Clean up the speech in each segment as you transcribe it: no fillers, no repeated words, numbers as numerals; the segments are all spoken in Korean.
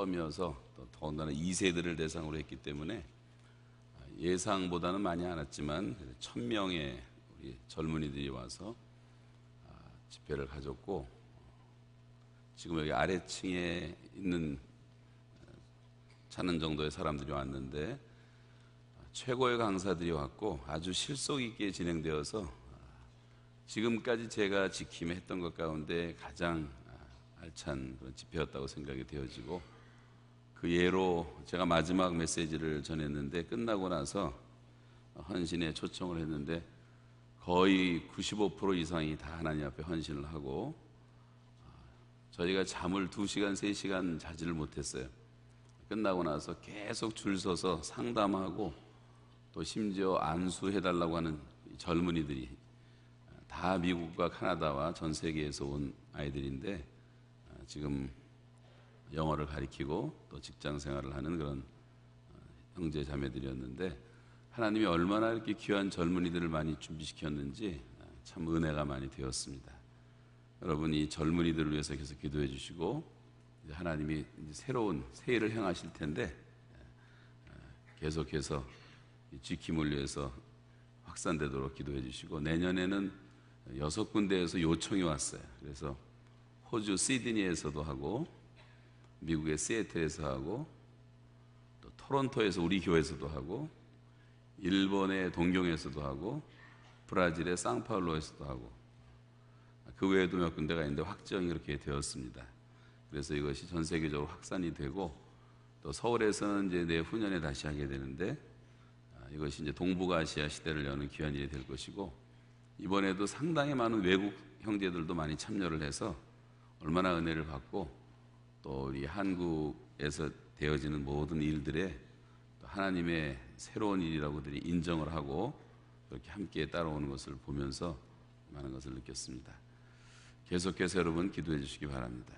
처음이어서 또 더군다나 2세들을 대상으로 했기 때문에 예상보다는 많이 안 왔지만 1000명의 우리 젊은이들이 와서 집회를 가졌고, 지금 여기 아래층에 있는 차는 정도의 사람들이 왔는데 최고의 강사들이 왔고 아주 실속 있게 진행되어서 지금까지 제가 지킴해 했던 것 가운데 가장 알찬 그런 집회였다고 생각이 되어지고, 그 예로 제가 마지막 메시지를 전했는데 끝나고 나서 헌신에 초청을 했는데 거의 95% 이상이 다 하나님 앞에 헌신을 하고, 저희가 잠을 2시간, 3시간 자지를 못했어요. 끝나고 나서 계속 줄 서서 상담하고 또 심지어 안수해달라고 하는 젊은이들이 다 미국과 카나다와 전 세계에서 온 아이들인데 지금 영어를 가리키고 또 직장 생활을 하는 그런 형제 자매들이었는데, 하나님이 얼마나 이렇게 귀한 젊은이들을 많이 준비시켰는지 참 은혜가 많이 되었습니다. 여러분, 이 젊은이들을 위해서 계속 기도해 주시고, 이제 하나님이 이제 새로운 새해를 행하실 텐데 계속해서 지킴을 위해서 확산되도록 기도해 주시고, 내년에는 6군데에서 요청이 왔어요. 그래서 호주 시드니에서도 하고, 미국의 시애틀에서 하고, 또 토론토에서 우리 교회에서도 하고, 일본의 동경에서도 하고, 브라질의 상파울로에서도 하고, 그 외에도 몇 군데가 있는데 확정이 이렇게 되었습니다. 그래서 이것이 전 세계적으로 확산이 되고, 또 서울에서는 이제 내후년에 다시 하게 되는데 이것이 이제 동북아시아 시대를 여는 귀한 일이 될 것이고, 이번에도 상당히 많은 외국 형제들도 많이 참여를 해서 얼마나 은혜를 받고, 또 우리 한국에서 되어지는 모든 일들에 하나님의 새로운 일이라고들이 인정을 하고 그렇게 함께 따라오는 것을 보면서 많은 것을 느꼈습니다. 계속해서 여러분 기도해 주시기 바랍니다.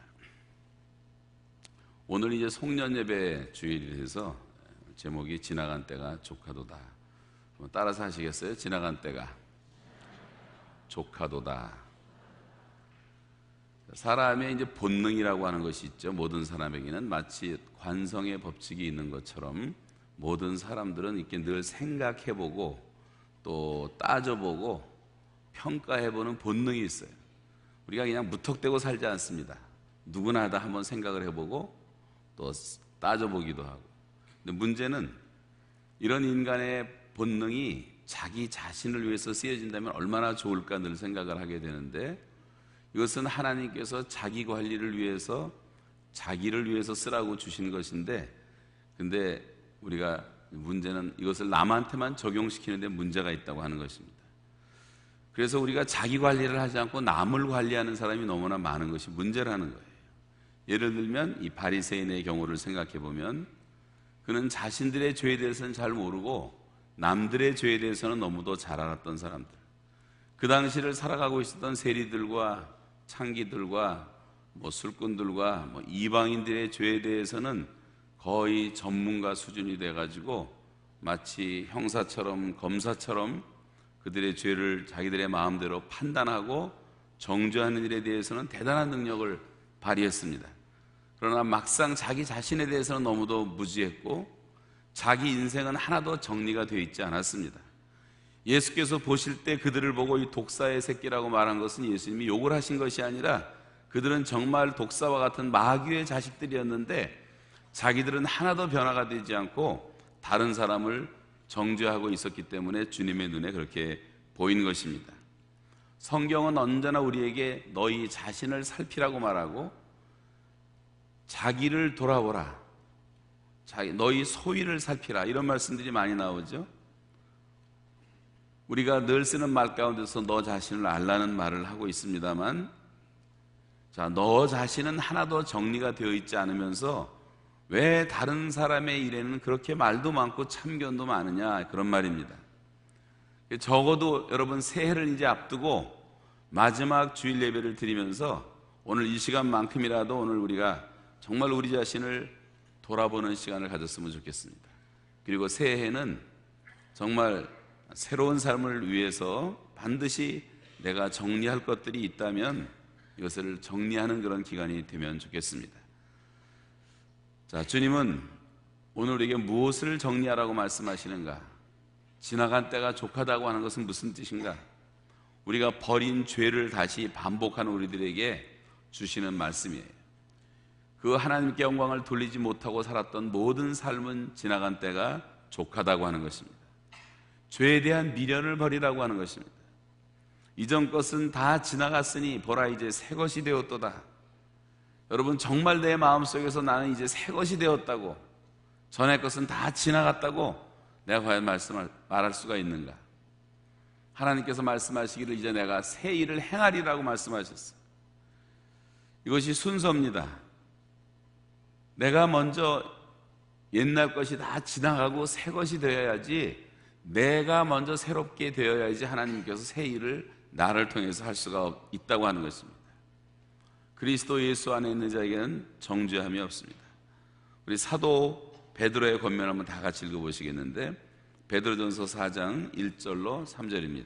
오늘 이제 송년 예배 주일이라서 제목이 지나간 때가 조카도다. 따라서 하시겠어요? 지나간 때가 조카도다. 사람의 이제 본능이라고 하는 것이 있죠. 모든 사람에게는 마치 관성의 법칙이 있는 것처럼 모든 사람들은 이렇게 늘 생각해보고 또 따져보고 평가해보는 본능이 있어요. 우리가 그냥 무턱대고 살지 않습니다. 누구나 다 한번 생각을 해보고 또 따져보기도 하고. 근데 문제는 이런 인간의 본능이 자기 자신을 위해서 쓰여진다면 얼마나 좋을까 늘 생각을 하게 되는데, 이것은 하나님께서 자기 관리를 위해서 자기를 위해서 쓰라고 주신 것인데, 근데 우리가 문제는 이것을 남한테만 적용시키는 데 문제가 있다고 하는 것입니다. 그래서 우리가 자기 관리를 하지 않고 남을 관리하는 사람이 너무나 많은 것이 문제라는 거예요. 예를 들면 이 바리새인의 경우를 생각해 보면, 그는 자신들의 죄에 대해서는 잘 모르고 남들의 죄에 대해서는 너무도 잘 알았던 사람들, 그 당시를 살아가고 있었던 세리들과 창기들과 술꾼들과 이방인들의 죄에 대해서는 거의 전문가 수준이 돼가지고 마치 형사처럼 검사처럼 그들의 죄를 자기들의 마음대로 판단하고 정죄하는 일에 대해서는 대단한 능력을 발휘했습니다. 그러나 막상 자기 자신에 대해서는 너무도 무지했고 자기 인생은 하나도 정리가 되어 있지 않았습니다. 예수께서 보실 때 그들을 보고 이 독사의 새끼라고 말한 것은 예수님이 욕을 하신 것이 아니라 그들은 정말 독사와 같은 마귀의 자식들이었는데 자기들은 하나도 변화가 되지 않고 다른 사람을 정죄하고 있었기 때문에 주님의 눈에 그렇게 보인 것입니다. 성경은 언제나 우리에게 너희 자신을 살피라고 말하고 자기를 돌아보라, 너희 소위를 살피라, 이런 말씀들이 많이 나오죠. 우리가 늘 쓰는 말 가운데서 너 자신을 알라는 말을 하고 있습니다만, 너 자신은 하나도 정리가 되어 있지 않으면서 왜 다른 사람의 일에는 그렇게 말도 많고 참견도 많으냐, 그런 말입니다. 적어도 여러분 새해를 이제 앞두고 마지막 주일 예배를 드리면서 오늘 이 시간만큼이라도 오늘 우리가 정말 우리 자신을 돌아보는 시간을 가졌으면 좋겠습니다. 그리고 새해에는 정말 새로운 삶을 위해서 반드시 내가 정리할 것들이 있다면 이것을 정리하는 그런 기간이 되면 좋겠습니다. 자, 주님은 오늘 우리에게 무엇을 정리하라고 말씀하시는가? 지나간 때가 족하다고 하는 것은 무슨 뜻인가? 우리가 버린 죄를 다시 반복하는 우리들에게 주시는 말씀이에요. 그 하나님께 영광을 돌리지 못하고 살았던 모든 삶은 지나간 때가 족하다고 하는 것입니다. 죄에 대한 미련을 버리라고 하는 것입니다. 이전 것은 다 지나갔으니 보라 이제 새 것이 되었도다. 여러분, 정말 내 마음속에서 나는 이제 새 것이 되었다고, 전의 것은 다 지나갔다고 내가 과연 말할 수가 있는가? 하나님께서 말씀하시기를 이제 내가 새 일을 행하리라고 말씀하셨어요. 이것이 순서입니다. 내가 먼저 옛날 것이 다 지나가고 새 것이 되어야지, 내가 먼저 새롭게 되어야지 하나님께서 새 일을 나를 통해서 할 수가 있다고 하는 것입니다. 그리스도 예수 안에 있는 자에게는 정죄함이 없습니다. 우리 사도 베드로의 권면 한번 다 같이 읽어보시겠는데, 베드로전서 4장 1절로 3절입니다.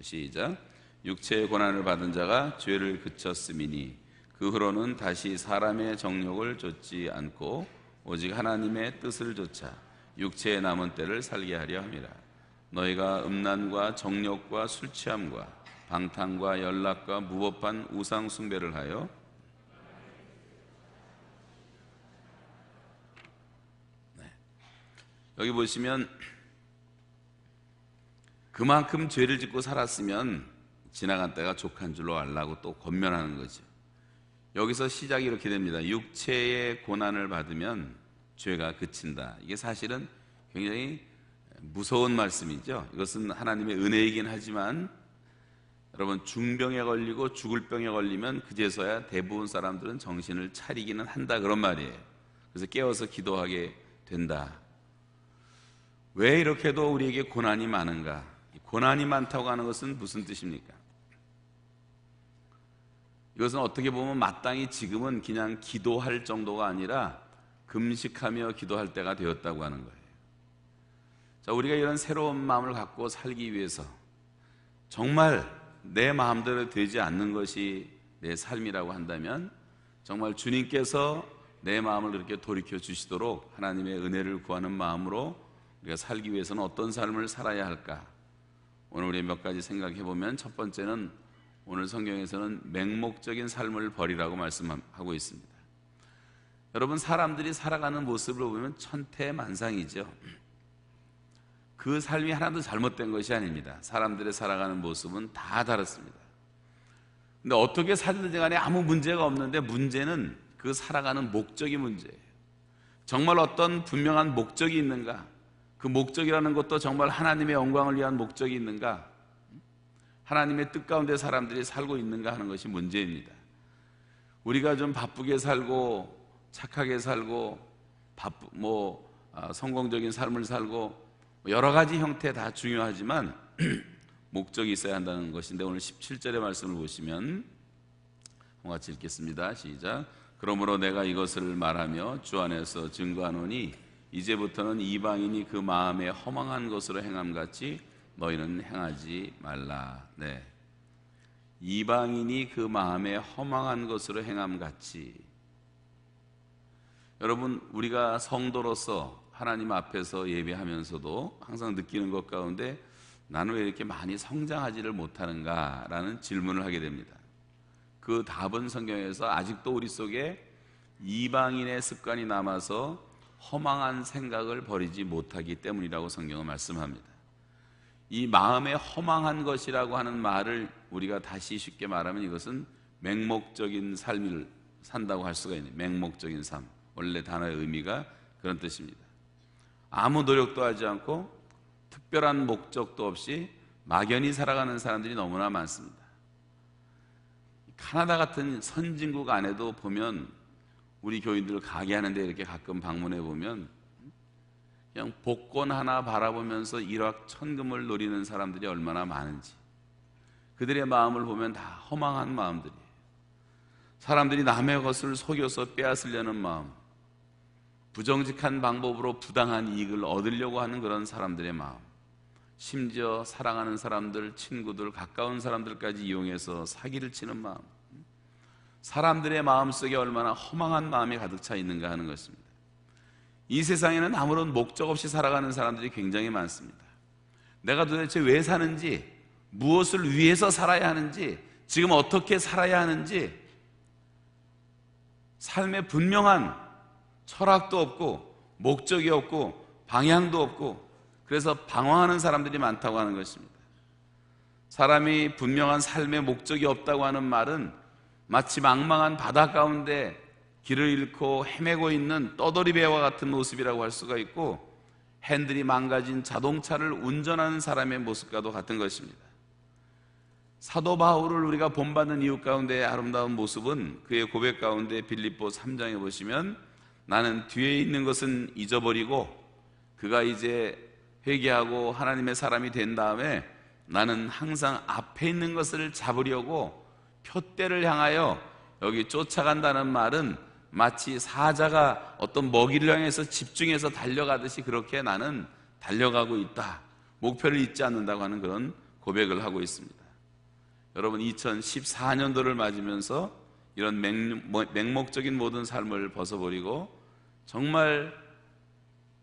시작. 육체의 고난을 받은 자가 죄를 그쳤음이니 그 후로는 다시 사람의 정욕을 좇지 않고 오직 하나님의 뜻을 좇아 육체의 남은 때를 살게 하려 함이라. 너희가 음란과 정욕과 술 취함과 방탕과 연락과 무법한 우상 숭배를 하여 여기 보시면 그만큼 죄를 짓고 살았으면 지나간 때가 족한 줄로 알라고 또 권면하는 거죠. 여기서 시작이 이렇게 됩니다. 육체의 고난을 받으면 죄가 그친다. 이게 사실은 굉장히 무서운 말씀이죠. 이것은 하나님의 은혜이긴 하지만 여러분, 중병에 걸리고 죽을 병에 걸리면 그제서야 대부분 사람들은 정신을 차리기는 한다, 그런 말이에요. 그래서 깨어서 기도하게 된다. 왜 이렇게도 우리에게 고난이 많은가? 고난이 많다고 하는 것은 무슨 뜻입니까? 이것은 어떻게 보면 마땅히 지금은 그냥 기도할 정도가 아니라 금식하며 기도할 때가 되었다고 하는 거예요. 자, 우리가 이런 새로운 마음을 갖고 살기 위해서 정말 내 마음대로 되지 않는 것이 내 삶이라고 한다면 정말 주님께서 내 마음을 그렇게 돌이켜 주시도록 하나님의 은혜를 구하는 마음으로 우리가 살기 위해서는 어떤 삶을 살아야 할까? 오늘 우리 몇 가지 생각해 보면, 첫 번째는 오늘 성경에서는 맹목적인 삶을 버리라고 말씀하고 있습니다. 여러분, 사람들이 살아가는 모습을 보면 천태만상이죠. 그 삶이 하나도 잘못된 것이 아닙니다. 사람들의 살아가는 모습은 다 다릅니다. 근데 어떻게 살든지 간에 아무 문제가 없는데, 문제는 그 살아가는 목적이 문제예요. 정말 어떤 분명한 목적이 있는가? 그 목적이라는 것도 정말 하나님의 영광을 위한 목적이 있는가? 하나님의 뜻 가운데 사람들이 살고 있는가 하는 것이 문제입니다. 우리가 좀 바쁘게 살고 착하게 살고 성공적인 삶을 살고 여러 가지 형태 다 중요하지만 목적이 있어야 한다는 것인데, 오늘 17절의 말씀을 보시면 같이 읽겠습니다. 시작. 그러므로 내가 이것을 말하며 주 안에서 증거하노니 이제부터는 이방인이 그 마음에 허망한 것으로 행함같이 너희는 행하지 말라. 네. 이방인이 그 마음에 허망한 것으로 행함같이. 여러분, 우리가 성도로서 하나님 앞에서 예배하면서도 항상 느끼는 것 가운데 나는 왜 이렇게 많이 성장하지를 못하는가 라는 질문을 하게 됩니다. 그 답은 성경에서 아직도 우리 속에 이방인의 습관이 남아서 허망한 생각을 버리지 못하기 때문이라고 성경은 말씀합니다. 이 마음에 허망한 것이라고 하는 말을 우리가 다시 쉽게 말하면 이것은 맹목적인 삶을 산다고 할 수가 있는, 맹목적인 삶, 원래 단어의 의미가 그런 뜻입니다. 아무 노력도 하지 않고 특별한 목적도 없이 막연히 살아가는 사람들이 너무나 많습니다. 카나다 같은 선진국 안에도 보면 우리 교인들 가게 하는데 이렇게 가끔 방문해 보면 그냥 복권 하나 바라보면서 일확천금을 노리는 사람들이 얼마나 많은지, 그들의 마음을 보면 다 허망한 마음들이에요. 사람들이 남의 것을 속여서 빼앗으려는 마음, 부정직한 방법으로 부당한 이익을 얻으려고 하는 그런 사람들의 마음, 심지어 사랑하는 사람들, 친구들, 가까운 사람들까지 이용해서 사기를 치는 마음, 사람들의 마음속에 얼마나 허망한 마음이 가득 차 있는가 하는 것입니다. 이 세상에는 아무런 목적 없이 살아가는 사람들이 굉장히 많습니다. 내가 도대체 왜 사는지, 무엇을 위해서 살아야 하는지, 지금 어떻게 살아야 하는지 삶에 분명한 철학도 없고 목적이 없고 방향도 없고, 그래서 방황하는 사람들이 많다고 하는 것입니다. 사람이 분명한 삶의 목적이 없다고 하는 말은 마치 망망한 바다 가운데 길을 잃고 헤매고 있는 떠돌이배와 같은 모습이라고 할 수가 있고, 핸들이 망가진 자동차를 운전하는 사람의 모습과도 같은 것입니다. 사도 바울을 우리가 본받는 이유 가운데 아름다운 모습은 그의 고백 가운데 빌립보 3장에 보시면, 나는 뒤에 있는 것은 잊어버리고, 그가 이제 회개하고 하나님의 사람이 된 다음에 나는 항상 앞에 있는 것을 잡으려고 표대를 향하여, 여기 쫓아간다는 말은 마치 사자가 어떤 먹이를 향해서 집중해서 달려가듯이 그렇게 나는 달려가고 있다, 목표를 잊지 않는다고 하는 그런 고백을 하고 있습니다. 여러분, 2014년도를 맞으면서 이런 맹목적인 모든 삶을 벗어버리고 정말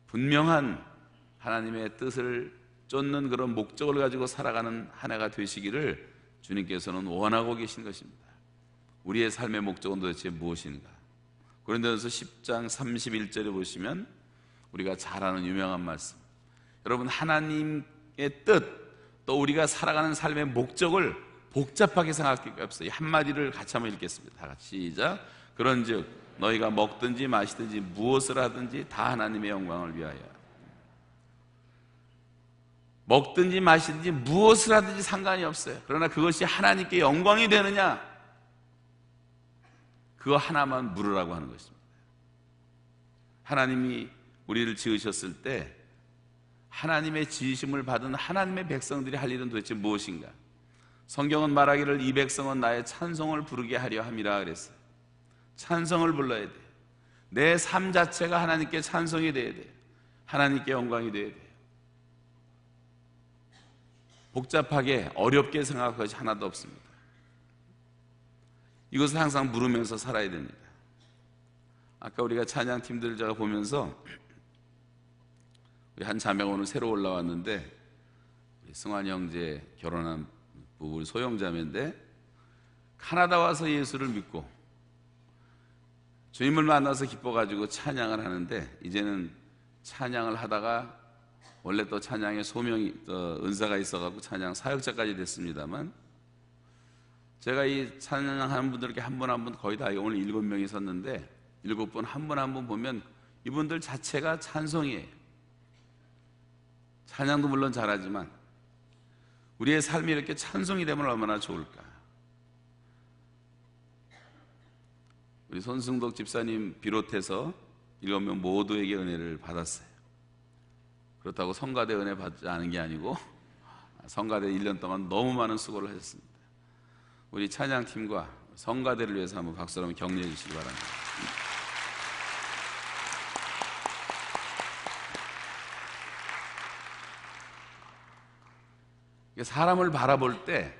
분명한 하나님의 뜻을 쫓는 그런 목적을 가지고 살아가는 한 해가 되시기를 주님께서는 원하고 계신 것입니다. 우리의 삶의 목적은 도대체 무엇인가? 고린도전서 10장 31절에 보시면 우리가 잘 아는 유명한 말씀, 여러분, 하나님의 뜻, 또 우리가 살아가는 삶의 목적을 복잡하게 생각할 게 없어요. 이 한마디를 같이 한번 읽겠습니다. 다 같이 시작. 그런즉 너희가 먹든지 마시든지 무엇을 하든지 다 하나님의 영광을 위하여. 먹든지 마시든지 무엇을 하든지 상관이 없어요. 그러나 그것이 하나님께 영광이 되느냐, 그거 하나만 물으라고 하는 것입니다. 하나님이 우리를 지으셨을 때 하나님의 지으심을 받은 하나님의 백성들이 할 일은 도대체 무엇인가? 성경은 말하기를 이 백성은 나의 찬송을 부르게 하려 함이라 그랬어요. 찬송을 불러야 돼요. 내 삶 자체가 하나님께 찬송이 돼야 돼요. 하나님께 영광이 돼야 돼요. 복잡하게 어렵게 생각할 것이 하나도 없습니다. 이것을 항상 물으면서 살아야 됩니다. 아까 우리가 찬양팀들 제가 보면서, 우리 한 자매가 오늘 새로 올라왔는데, 우리 승환이 형제 결혼한 부부, 우리 소영자매인데 카나다 와서 예수를 믿고 주님을 만나서 기뻐가지고 찬양을 하는데, 이제는 찬양을 하다가 원래 또 찬양에 소명이 은사가 있어가지고 찬양 사역자까지 됐습니다만, 제가 이 찬양하는 분들께 한 분 한 분 거의 다 오늘 7명이 섰는데 7분 한 분 한 분 보면 이분들 자체가 찬송이에요. 찬양도 물론 잘하지만 우리의 삶이 이렇게 찬송이 되면 얼마나 좋을까. 우리 손승덕 집사님 비롯해서 7명 모두에게 은혜를 받았어요. 그렇다고 성가대 은혜 받지 않은 게 아니고 성가대 1년 동안 너무 많은 수고를 하셨습니다. 우리 찬양팀과 성가대를 위해서 한번 박수로 한번 격려해 주시기 바랍니다. 사람을 바라볼 때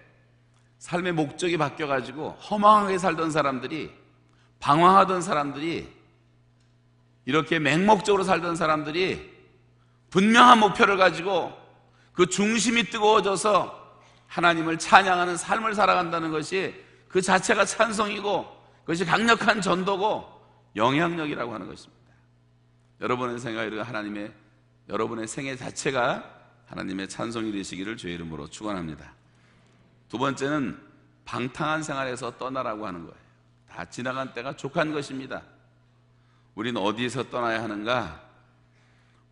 삶의 목적이 바뀌어가지고 허망하게 살던 사람들이, 방황하던 사람들이, 이렇게 맹목적으로 살던 사람들이 분명한 목표를 가지고 그 중심이 뜨거워져서 하나님을 찬양하는 삶을 살아간다는 것이 그 자체가 찬송이고, 그것이 강력한 전도고 영향력이라고 하는 것입니다. 여러분의 생각이 하나님의, 여러분의 생애 자체가 하나님의 찬송이 되시기를 주의 이름으로 축원합니다. 두 번째는 방탕한 생활에서 떠나라고 하는 거예요. 다 지나간 때가 족한 것입니다. 우리는 어디에서 떠나야 하는가?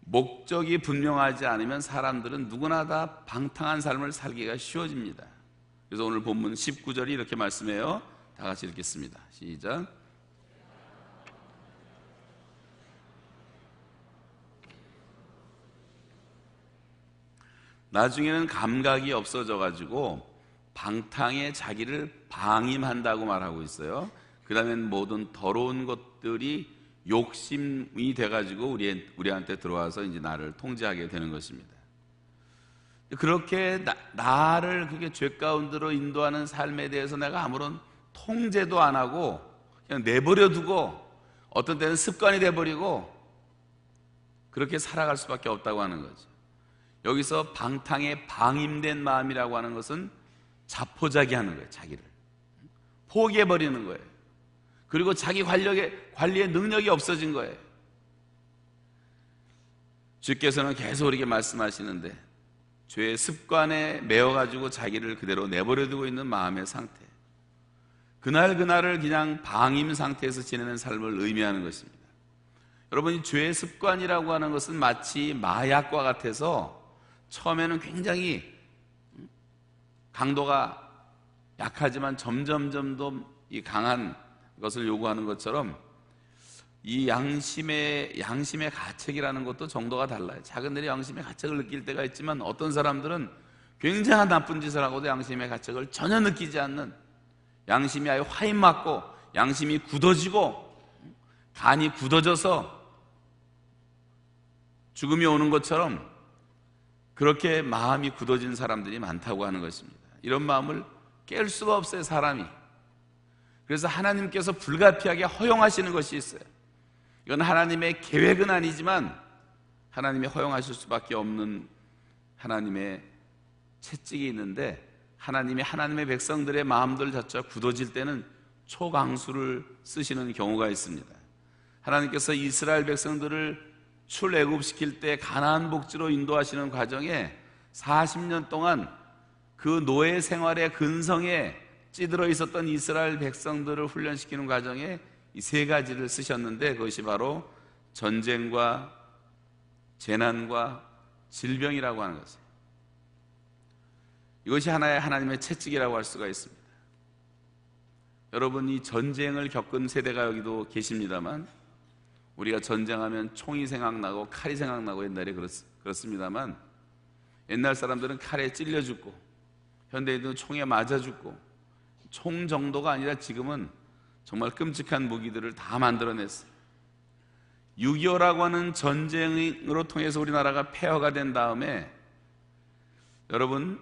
목적이 분명하지 않으면 사람들은 누구나 다 방탕한 삶을 살기가 쉬워집니다. 그래서 오늘 본문 19절이 이렇게 말씀해요. 다 같이 읽겠습니다. 시작. 나중에는 감각이 없어져가지고 방탕에 자기를 방임한다고 말하고 있어요. 그 다음엔 모든 더러운 것들이 욕심이 돼가지고 우리한테 들어와서 이제 나를 통제하게 되는 것입니다. 그렇게 나를 그게 죄 가운데로 인도하는 삶에 대해서 내가 아무런 통제도 안 하고 그냥 내버려 두고, 어떤 때는 습관이 돼버리고 그렇게 살아갈 수밖에 없다고 하는 거죠. 여기서 방탕에 방임된 마음이라고 하는 것은 자포자기하는 거예요. 자기를 포기해버리는 거예요. 그리고 자기 관리의 능력이 없어진 거예요. 주께서는 계속 우리에게 말씀하시는데 죄의 습관에 매여가지고 자기를 그대로 내버려두고 있는 마음의 상태, 그날그날을 그냥 방임 상태에서 지내는 삶을 의미하는 것입니다. 여러분, 이 죄의 습관이라고 하는 것은 마치 마약과 같아서 처음에는 굉장히 강도가 약하지만 점점 이 강한 것을 요구하는 것처럼 이 양심의 가책이라는 것도 정도가 달라요. 작은 일에 양심의 가책을 느낄 때가 있지만 어떤 사람들은 굉장한 나쁜 짓을 하고도 양심의 가책을 전혀 느끼지 않는, 양심이 아예 화인 맞고 양심이 굳어지고 간이 굳어져서 죽음이 오는 것처럼 그렇게 마음이 굳어진 사람들이 많다고 하는 것입니다. 이런 마음을 깰 수가 없어요, 사람이. 그래서 하나님께서 불가피하게 허용하시는 것이 있어요. 이건 하나님의 계획은 아니지만 하나님이 허용하실 수밖에 없는 하나님의 채찍이 있는데, 하나님의 백성들의 마음들 자체가 굳어질 때는 초강수를 쓰시는 경우가 있습니다. 하나님께서 이스라엘 백성들을 출애굽시킬 때 가나안 복지로 인도하시는 과정에 40년 동안 그 노예 생활의 근성에 찌들어 있었던 이스라엘 백성들을 훈련시키는 과정에 이 세 가지를 쓰셨는데, 그것이 바로 전쟁과 재난과 질병이라고 하는 것이에요. 이것이 하나의 하나님의 채찍이라고 할 수가 있습니다. 여러분, 이 전쟁을 겪은 세대가 여기도 계십니다만, 우리가 전쟁하면 총이 생각나고 칼이 생각나고 옛날에 그렇습니다만, 옛날 사람들은 칼에 찔려 죽고 현대인들은 총에 맞아 죽고, 총 정도가 아니라 지금은 정말 끔찍한 무기들을 다 만들어냈어요. 6.25라고 하는 전쟁으로 통해서 우리나라가 폐허가 된 다음에, 여러분,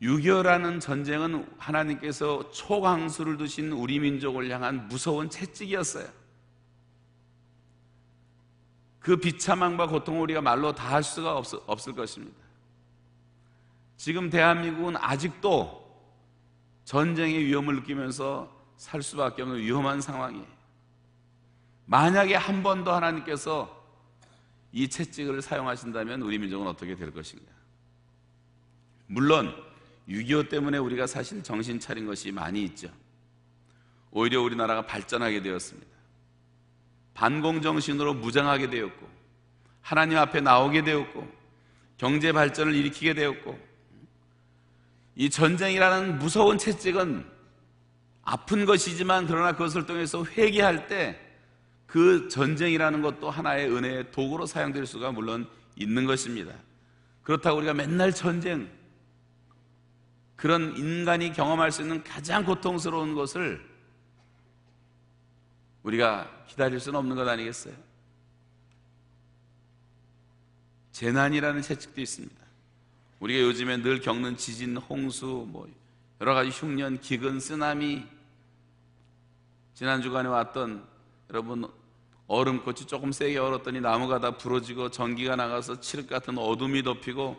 6.25라는 전쟁은 하나님께서 초강수를 두신 우리 민족을 향한 무서운 채찍이었어요. 그 비참함과 고통을 우리가 말로 다 할 수가 없을 것입니다. 지금 대한민국은 아직도 전쟁의 위험을 느끼면서 살 수밖에 없는 위험한 상황이에요. 만약에 한 번 더 하나님께서 이 채찍을 사용하신다면 우리 민족은 어떻게 될 것인가? 물론 6.25 때문에 우리가 사실 정신 차린 것이 많이 있죠. 오히려 우리나라가 발전하게 되었습니다. 반공정신으로 무장하게 되었고, 하나님 앞에 나오게 되었고, 경제 발전을 일으키게 되었고, 이 전쟁이라는 무서운 채찍은 아픈 것이지만, 그러나 그것을 통해서 회개할 때 그 전쟁이라는 것도 하나의 은혜의 도구로 사용될 수가 물론 있는 것입니다. 그렇다고 우리가 맨날 전쟁, 그런 인간이 경험할 수 있는 가장 고통스러운 것을 우리가 기다릴 수는 없는 것 아니겠어요? 재난이라는 채찍도 있습니다. 우리가 요즘에 늘 겪는 지진, 홍수, 여러 가지 흉년, 기근, 쓰나미, 지난 주간에 왔던, 여러분, 얼음꽃이 조금 세게 얼었더니 나무가 다 부러지고 전기가 나가서 칠흑 같은 어둠이 덮이고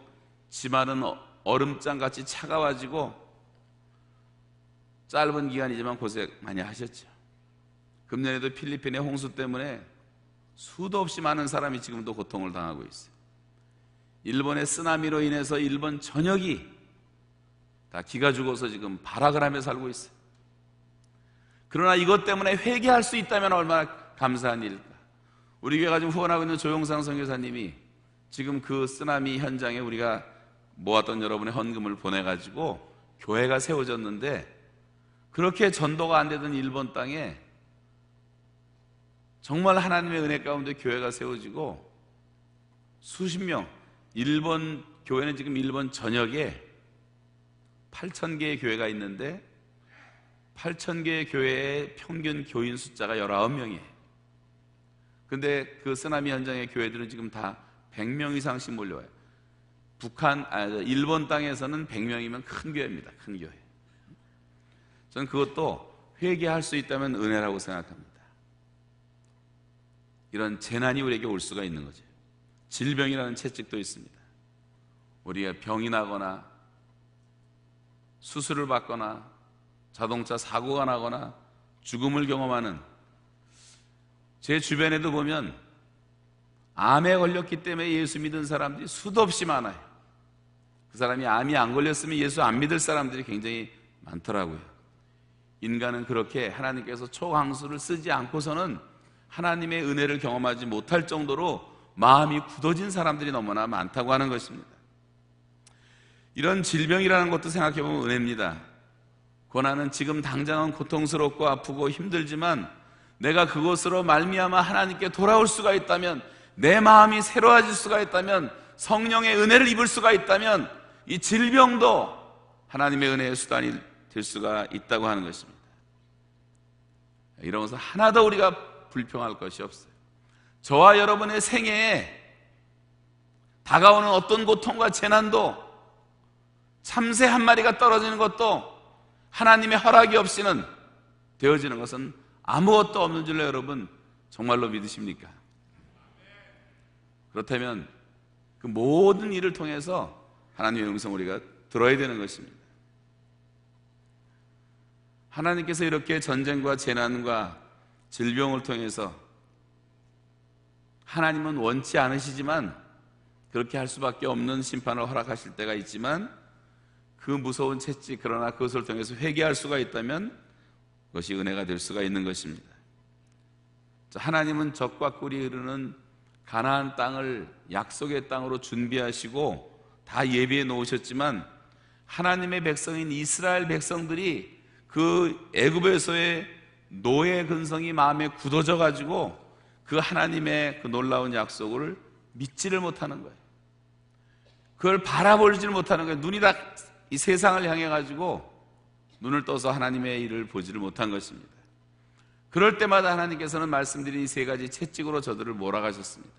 집안은 얼음장같이 차가워지고, 짧은 기간이지만 고생 많이 하셨죠. 금년에도 필리핀의 홍수 때문에 수도 없이 많은 사람이 지금도 고통을 당하고 있어요. 일본의 쓰나미로 인해서 일본 전역이 다 기가 죽어서 지금 발악을 하며 살고 있어요. 그러나 이것 때문에 회개할 수 있다면 얼마나 감사한 일일까. 우리 교회가 지금 후원하고 있는 조용상 선교사님이 지금 그 쓰나미 현장에 우리가 모았던 여러분의 헌금을 보내가지고 교회가 세워졌는데, 그렇게 전도가 안 되던 일본 땅에 정말 하나님의 은혜 가운데 교회가 세워지고 수십 명, 일본 교회는 지금 일본 전역에 8,000개의 교회가 있는데 8,000개의 교회의 평균 교인 숫자가 19명이에요. 근데 그 쓰나미 현장의 교회들은 지금 다 100명 이상씩 몰려와요. 일본 땅에서는 100명이면 큰 교회입니다. 큰 교회. 저는 그것도 회개할 수 있다면 은혜라고 생각합니다. 이런 재난이 우리에게 올 수가 있는 거죠. 질병이라는 채찍도 있습니다. 우리가 병이 나거나 수술을 받거나 자동차 사고가 나거나 죽음을 경험하는, 제 주변에도 보면 암에 걸렸기 때문에 예수 믿은 사람들이 수도 없이 많아요. 그 사람이 암이 안 걸렸으면 예수 안 믿을 사람들이 굉장히 많더라고요. 인간은 그렇게 하나님께서 초강수를 쓰지 않고서는 하나님의 은혜를 경험하지 못할 정도로 마음이 굳어진 사람들이 너무나 많다고 하는 것입니다. 이런 질병이라는 것도 생각해보면 은혜입니다. 고난은 지금 당장은 고통스럽고 아프고 힘들지만 내가 그것으로 말미암아 하나님께 돌아올 수가 있다면, 내 마음이 새로워질 수가 있다면, 성령의 은혜를 입을 수가 있다면 이 질병도 하나님의 은혜의 수단이 될 수가 있다고 하는 것입니다. 이런 것은 하나도 우리가 불평할 것이 없어요. 저와 여러분의 생애에 다가오는 어떤 고통과 재난도, 참새 한 마리가 떨어지는 것도 하나님의 허락이 없이는 되어지는 것은 아무것도 없는 줄로 여러분 정말로 믿으십니까? 그렇다면 그 모든 일을 통해서 하나님의 음성을 우리가 들어야 되는 것입니다. 하나님께서 이렇게 전쟁과 재난과 질병을 통해서, 하나님은 원치 않으시지만 그렇게 할 수밖에 없는 심판을 허락하실 때가 있지만, 그 무서운 채찍, 그러나 그것을 통해서 회개할 수가 있다면 그것이 은혜가 될 수가 있는 것입니다. 하나님은 적과 꿀이 흐르는 가나안 땅을 약속의 땅으로 준비하시고 다 예비해 놓으셨지만, 하나님의 백성인 이스라엘 백성들이 그 애굽에서의 노예 근성이 마음에 굳어져 가지고 그 하나님의 그 놀라운 약속을 믿지를 못하는 거예요. 그걸 바라보지를 못하는 거예요. 눈이 다 이 세상을 향해 가지고 눈을 떠서 하나님의 일을 보지를 못한 것입니다. 그럴 때마다 하나님께서는 말씀드린 이 세 가지 채찍으로 저들을 몰아가셨습니다.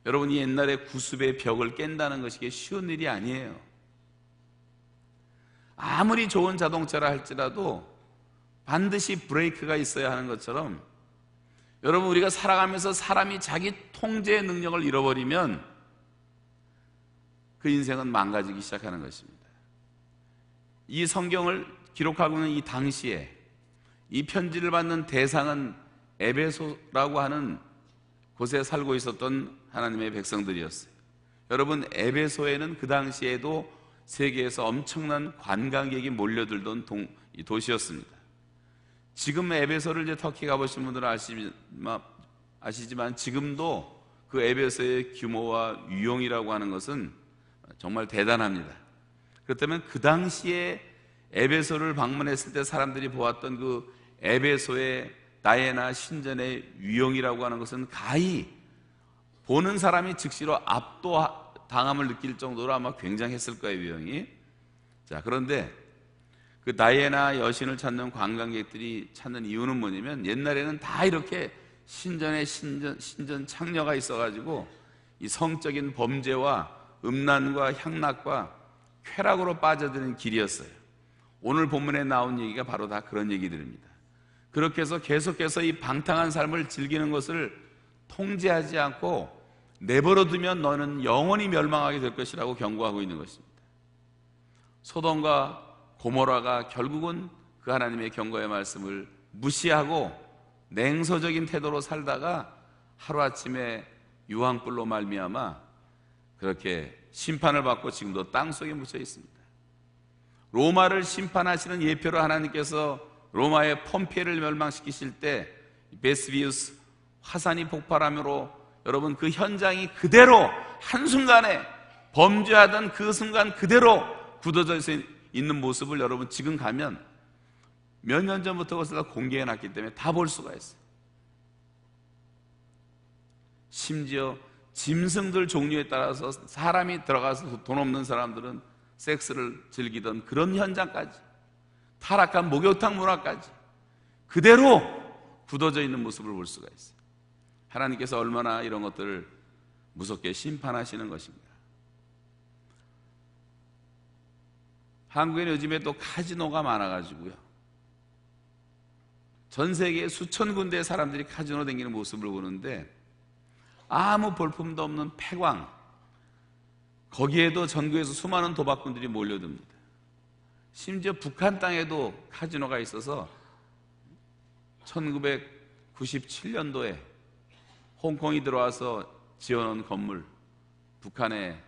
여러분이 옛날에 구습의 벽을 깬다는 것이 쉬운 일이 아니에요. 아무리 좋은 자동차라 할지라도 반드시 브레이크가 있어야 하는 것처럼, 여러분 우리가 살아가면서 사람이 자기 통제의 능력을 잃어버리면 그 인생은 망가지기 시작하는 것입니다. 이 성경을 기록하고 있는 이 당시에 이 편지를 받는 대상은 에베소라고 하는 곳에 살고 있었던 하나님의 백성들이었어요. 여러분, 에베소에는 그 당시에도 세계에서 엄청난 관광객이 몰려들던 도시였습니다. 지금 에베소를 이제 터키 가보신 분들은 아시지만 지금도 그 에베소의 규모와 유용이라고 하는 것은 정말 대단합니다. 그렇다면 그 당시에 에베소를 방문했을 때 사람들이 보았던 그 에베소의 다이애나 신전의 유용이라고 하는 것은 가히 보는 사람이 즉시로 압도당함을 느낄 정도로 아마 굉장했을 거예요, 유형이. 자, 그런데 그 다이애나 여신을 찾는 관광객들이 찾는 이유는 뭐냐면, 옛날에는 다 이렇게 신전 창녀가 있어가지고 이 성적인 범죄와 음란과 향락과 쾌락으로 빠져드는 길이었어요. 오늘 본문에 나온 얘기가 바로 다 그런 얘기들입니다. 그렇게 해서 계속해서 이 방탕한 삶을 즐기는 것을 통제하지 않고 내버려두면 너는 영원히 멸망하게 될 것이라고 경고하고 있는 것입니다. 소돔과 고모라가 결국은 그 하나님의 경고의 말씀을 무시하고 냉소적인 태도로 살다가 하루아침에 유황불로 말미암아 그렇게 심판을 받고 지금도 땅속에 묻혀 있습니다. 로마를 심판하시는 예표로 하나님께서 로마의 폼페이를 멸망시키실 때 베스비우스 화산이 폭발함으로 여러분 그 현장이 그대로 한순간에 범죄하던 그 순간 그대로 굳어져 있는 모습을 여러분 지금 가면 몇 년 전부터 그것을 다 공개해놨기 때문에 다 볼 수가 있어요. 심지어 짐승들 종류에 따라서 사람이 들어가서 돈 없는 사람들은 섹스를 즐기던 그런 현장까지, 타락한 목욕탕 문화까지 그대로 굳어져 있는 모습을 볼 수가 있어요. 하나님께서 얼마나 이런 것들을 무섭게 심판하시는 것입니다. 한국에는 요즘에 또 카지노가 많아가지고요, 전 세계 수천 군데의 사람들이 카지노 다니는 모습을 보는데 아무 볼품도 없는 폐광, 거기에도 전국에서 수많은 도박꾼들이 몰려듭니다. 심지어 북한 땅에도 카지노가 있어서 1997년도에 홍콩이 들어와서 지어놓은 건물, 북한의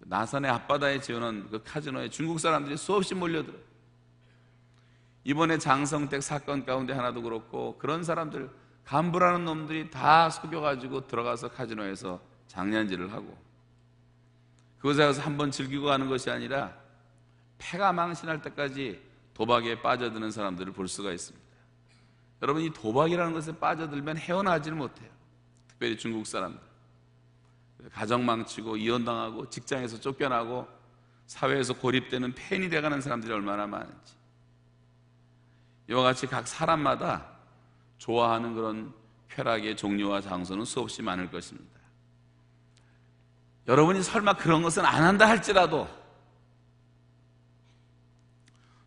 나산의 앞바다에 지어놓은 그 카지노에 중국 사람들이 수없이 몰려들어요. 이번에 장성택 사건 가운데 하나도 그렇고 그런 사람들, 간부라는 놈들이 다 속여가지고 들어가서 카지노에서 장난질을 하고, 그것에 가서 한번 즐기고 가는 것이 아니라 폐가 망신할 때까지 도박에 빠져드는 사람들을 볼 수가 있습니다. 여러분, 이 도박이라는 것에 빠져들면 헤어나지를 못해요. 특별히 중국 사람들, 가정 망치고 이혼당하고 직장에서 쫓겨나고 사회에서 고립되는 폐인이 돼가는 사람들이 얼마나 많은지. 이와 같이 각 사람마다 좋아하는 그런 쾌락의 종류와 장소는 수없이 많을 것입니다. 여러분이 설마 그런 것은 안 한다 할지라도,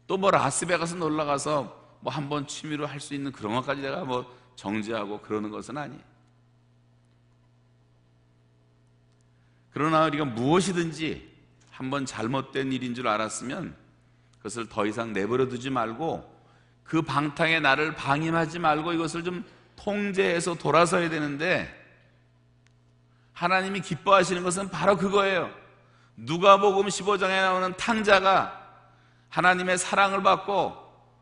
또 뭐 라스베가스 놀러 가서 뭐 한번 취미로 할 수 있는 그런 것까지 내가 뭐 정지하고 그러는 것은 아니에요. 그러나 우리가 무엇이든지 한번 잘못된 일인 줄 알았으면 그것을 더 이상 내버려 두지 말고 그 방탕에 나를 방임하지 말고 이것을 좀 통제해서 돌아서야 되는데, 하나님이 기뻐하시는 것은 바로 그거예요. 누가복음 15장에 나오는 탕자가 하나님의 사랑을 받고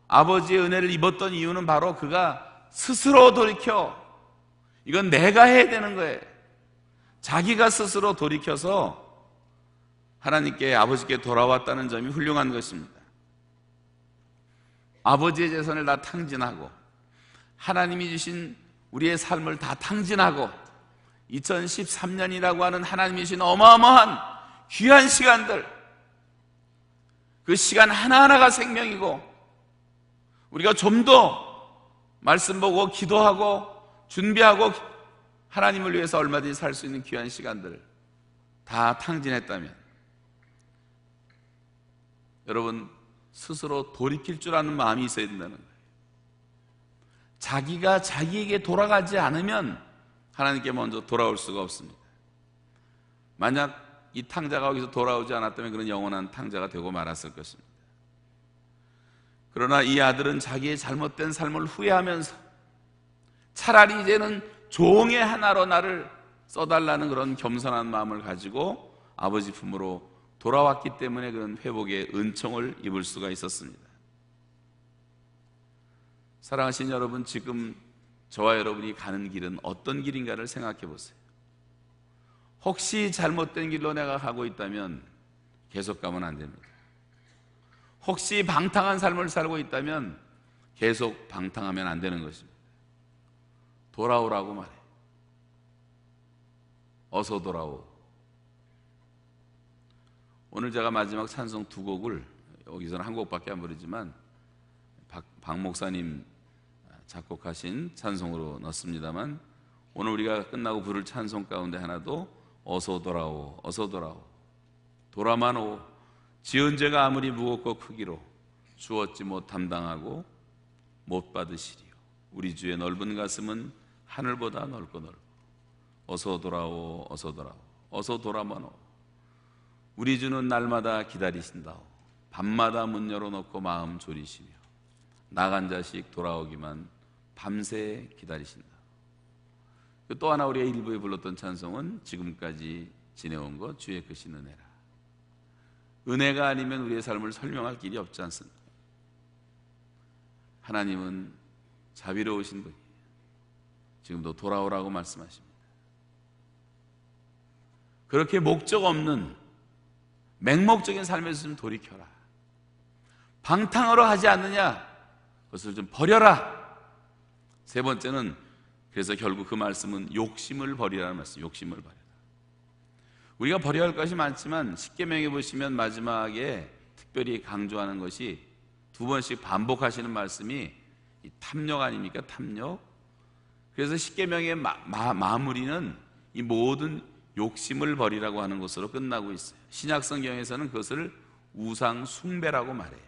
아버지의 은혜를 입었던 이유는 바로 그가 스스로 돌이켜, 이건 내가 해야 되는 거예요. 자기가 스스로 돌이켜서 하나님께, 아버지께 돌아왔다는 점이 훌륭한 것입니다. 아버지의 재산을 다 탕진하고 하나님이 주신 우리의 삶을 다 탕진하고 2013년이라고 하는 하나님이 주신 어마어마한 귀한 시간들, 그 시간 하나하나가 생명이고, 우리가 좀 더 말씀 보고 기도하고 준비하고 하나님을 위해서 얼마든지 살 수 있는 귀한 시간들을 다 탕진했다면, 여러분, 스스로 돌이킬 줄 아는 마음이 있어야 된다는 거예요. 자기가 자기에게 돌아가지 않으면 하나님께 먼저 돌아올 수가 없습니다. 만약 이 탕자가 거기서 돌아오지 않았다면 그는 영원한 탕자가 되고 말았을 것입니다. 그러나 이 아들은 자기의 잘못된 삶을 후회하면서 차라리 이제는 종의 하나로 나를 써달라는 그런 겸손한 마음을 가지고 아버지 품으로 돌아왔기 때문에 그런 회복의 은총을 입을 수가 있었습니다. 사랑하신 여러분, 지금 저와 여러분이 가는 길은 어떤 길인가를 생각해 보세요. 혹시 잘못된 길로 내가 가고 있다면 계속 가면 안 됩니다. 혹시 방탕한 삶을 살고 있다면 계속 방탕하면 안 되는 것입니다. 돌아오라고 말해요. 어서 돌아오. 오늘 제가 마지막 찬송 두 곡을, 여기서는 한 곡밖에 안 부르지만 박 목사님 작곡하신 찬송으로 넣습니다만, 오늘 우리가 끝나고 부를 찬송 가운데 하나도 어서 돌아오, 어서 돌아오, 돌아만 오. 지은 죄가 아무리 무겁고 크기로 주었지 못 담당하고 못 받으시리요. 우리 주의 넓은 가슴은 하늘보다 넓고 넓어. 어서 돌아오, 어서 돌아오, 어서 돌아만 오. 우리 주는 날마다 기다리신다오. 밤마다 문 열어놓고 마음 졸이시며 나간 자식 돌아오기만 밤새 기다리신다. 또 하나 우리가 일부에 불렀던 찬송은 지금까지 지내온 것 주의 크신 은혜라. 은혜가 아니면 우리의 삶을 설명할 길이 없지 않습니까? 하나님은 자비로우신 분이에요. 지금도 돌아오라고 말씀하십니다. 그렇게 목적 없는 맹목적인 삶에서 좀 돌이켜라. 방탕으로 하지 않느냐? 그것을 좀 버려라. 세 번째는, 그래서 결국 그 말씀은 욕심을 버리라는 말씀. 욕심을 버려라. 우리가 버려야 할 것이 많지만 십계명에 보시면 마지막에 특별히 강조하는 것이 두 번씩 반복하시는 말씀이 이 탐욕 아닙니까? 탐욕. 그래서 십계명의 마무리는 이 모든 욕심을 버리라고 하는 것으로 끝나고 있어요. 신약 성경에서는 그것을 우상 숭배라고 말해요.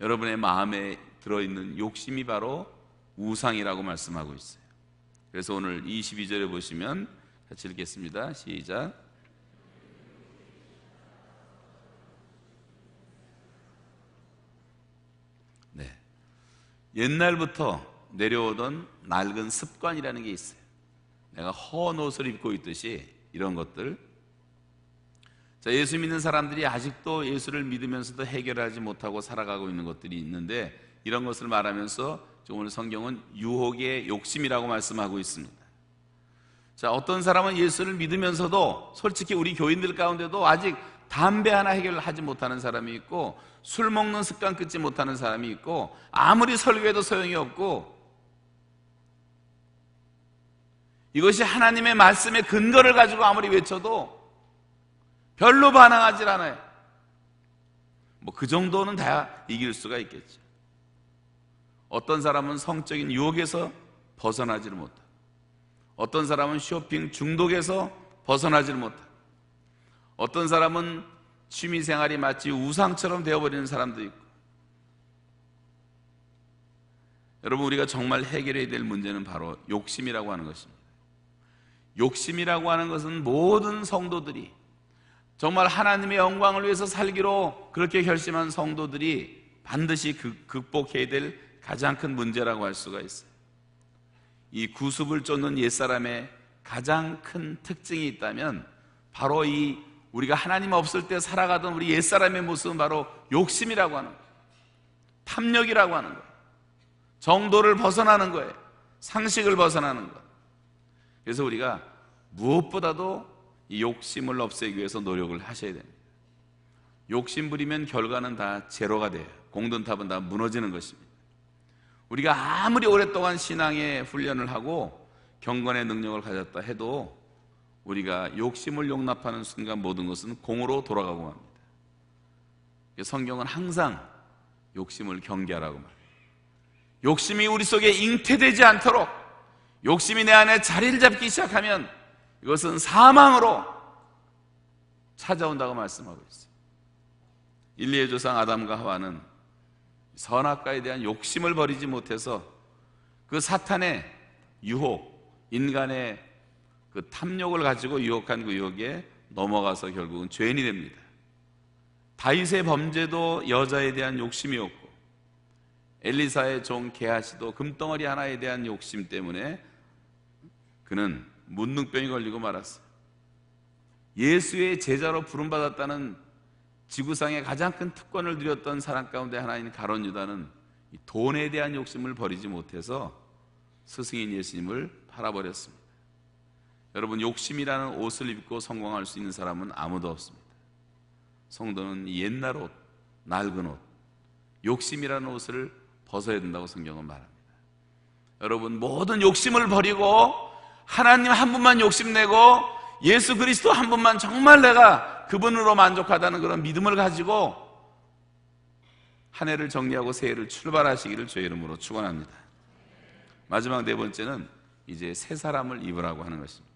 여러분의 마음에 들어있는 욕심이 바로 우상이라고 말씀하고 있어요. 그래서 오늘 22절에 보시면 같이 읽겠습니다. 시작. 네. 옛날부터 내려오던 낡은 습관이라는 게 있어요. 내가 헌 옷을 입고 있듯이 이런 것들. 자, 예수 믿는 사람들이 아직도 예수를 믿으면서도 해결하지 못하고 살아가고 있는 것들이 있는데, 이런 것을 말하면서 오늘 성경은 유혹의 욕심이라고 말씀하고 있습니다. 자, 어떤 사람은 예수를 믿으면서도 솔직히 우리 교인들 가운데도 아직 담배 하나 해결을 하지 못하는 사람이 있고, 술 먹는 습관 끊지 못하는 사람이 있고, 아무리 설교해도 소용이 없고, 이것이 하나님의 말씀의 근거를 가지고 아무리 외쳐도 별로 반항하지 않아요. 뭐 그 정도는 다 이길 수가 있겠죠. 어떤 사람은 성적인 유혹에서 벗어나지를 못하고, 어떤 사람은 쇼핑 중독에서 벗어나지를 못하고, 어떤 사람은 취미생활이 마치 우상처럼 되어버리는 사람도 있고. 여러분, 우리가 정말 해결해야 될 문제는 바로 욕심이라고 하는 것입니다. 욕심이라고 하는 것은 모든 성도들이, 정말 하나님의 영광을 위해서 살기로 그렇게 결심한 성도들이 반드시 극복해야 될 가장 큰 문제라고 할 수가 있어요. 이 구습을 쫓는 옛사람의 가장 큰 특징이 있다면 바로 이 우리가 하나님 없을 때 살아가던 우리 옛사람의 모습은 바로 욕심이라고 하는 거예요. 탐욕이라고 하는 거예요. 정도를 벗어나는 거예요. 상식을 벗어나는 거예요. 그래서 우리가 무엇보다도 이 욕심을 없애기 위해서 노력을 하셔야 됩니다. 욕심 부리면 결과는 다 제로가 돼요. 공든탑은 다 무너지는 것입니다. 우리가 아무리 오랫동안 신앙의 훈련을 하고 경건의 능력을 가졌다 해도 우리가 욕심을 용납하는 순간 모든 것은 공으로 돌아가고 맙니다. 성경은 항상 욕심을 경계하라고 말해요. 욕심이 우리 속에 잉태되지 않도록, 욕심이 내 안에 자리를 잡기 시작하면 이것은 사망으로 찾아온다고 말씀하고 있어요. 인류의 조상 아담과 하와는 선악과에 대한 욕심을 버리지 못해서 그 사탄의 유혹, 인간의 그 탐욕을 가지고 유혹한 그 유혹에 넘어가서 결국은 죄인이 됩니다. 다윗의 범죄도 여자에 대한 욕심이었고, 엘리사의 종 게하시도 금덩어리 하나에 대한 욕심 때문에 그는 문둥병이 걸리고 말았어요. 예수의 제자로 부름받았다는 지구상의 가장 큰 특권을 누렸던 사람 가운데 하나인 가룟 유다는 이 돈에 대한 욕심을 버리지 못해서 스승인 예수님을 팔아버렸습니다. 여러분, 욕심이라는 옷을 입고 성공할 수 있는 사람은 아무도 없습니다. 성도는 옛날 옷, 낡은 옷, 욕심이라는 옷을 벗어야 된다고 성경은 말합니다. 여러분, 모든 욕심을 버리고 하나님 한 분만 욕심내고 예수 그리스도 한 분만 정말 내가 그분으로 만족하다는 그런 믿음을 가지고 한 해를 정리하고 새해를 출발하시기를 주의 이름으로 축원합니다. 마지막 네 번째는 이제 새 사람을 입으라고 하는 것입니다.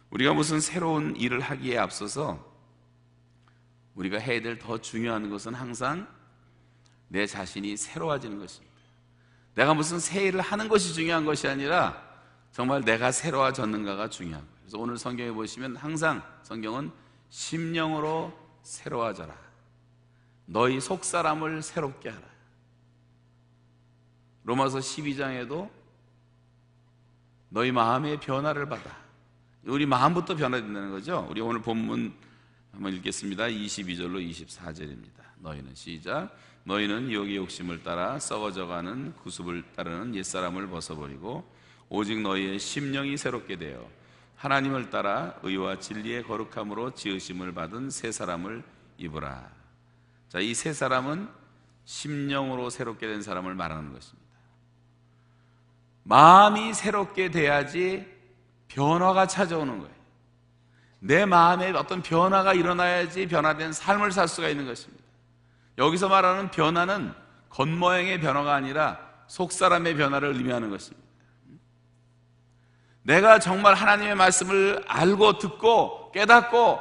우리가 무슨 새로운 일을 하기에 앞서서 우리가 해야 될 더 중요한 것은 항상 내 자신이 새로워지는 것입니다. 내가 무슨 새 일을 하는 것이 중요한 것이 아니라 정말 내가 새로워졌는가가 중요한 거예요. 그래서 오늘 성경에 보시면 항상 성경은 심령으로 새로워져라. 너희 속사람을 새롭게 하라. 로마서 12장에도 너희 마음의 변화를 받아. 우리 마음부터 변화된다는 거죠. 우리 오늘 본문 한번 읽겠습니다. 22절로 24절입니다. 너희는 시작. 너희는 유혹의 욕심을 따라 썩어져가는 구습을 따르는 옛사람을 벗어버리고 오직 너희의 심령이 새롭게 되어 하나님을 따라 의와 진리의 거룩함으로 지으심을 받은 새 사람을 입으라. 자, 이 새 사람은 심령으로 새롭게 된 사람을 말하는 것입니다. 마음이 새롭게 돼야지 변화가 찾아오는 거예요. 내 마음에 어떤 변화가 일어나야지 변화된 삶을 살 수가 있는 것입니다. 여기서 말하는 변화는 겉모양의 변화가 아니라 속사람의 변화를 의미하는 것입니다. 내가 정말 하나님의 말씀을 알고 듣고 깨닫고